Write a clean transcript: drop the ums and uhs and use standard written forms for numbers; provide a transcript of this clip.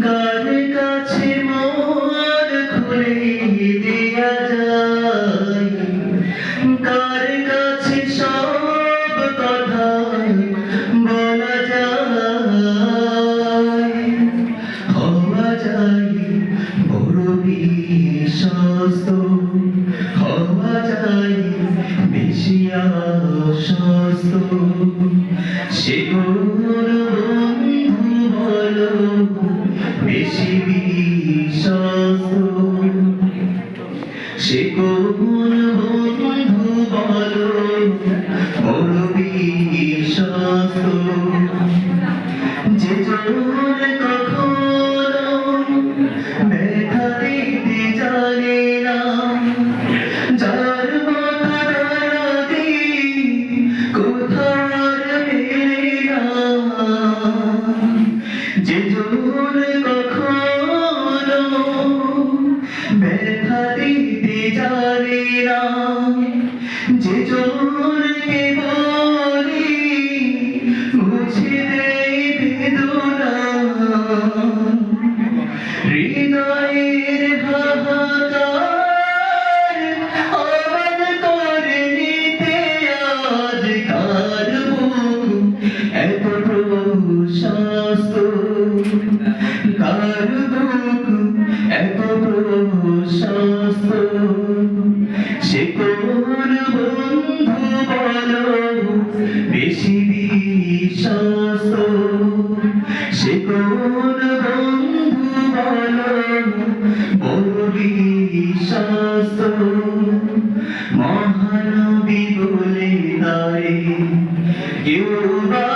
কার কাছে মন খুলে দেয়া যায়, কার কাছে সব কথা বলা যায়, হওয়া যায় বড় বিশ্বস্ত, হওয়া যায় বেশি আশ্বস্ত। সে কোন বন্ধু বলো বেশি বিশ্বস্ত, সে কোন বন্ধু বলো বড় বিশ্বস্ত। যে জোর কখনো ব্যথা দিতে জানে না, যার মতো দরদি কোথাও আর মেলে না। যে জোর কখনো ব্যথা দিতে জানে না, যে জোর কেবলই মুছে দেয় বেদনা। হৃদয়ের হাহাকার আমান করে নিতে আজ কার বুক এত প্রশস্ত, কার বুক এত প্রশস্ত। সে কোন বন্ধু বলো বেশি বিশ্বস্ত, সে কোন বন্ধু বলো বড় বিশ্বস্ত। মহানবী বলে দাঁড়ে কেউ বা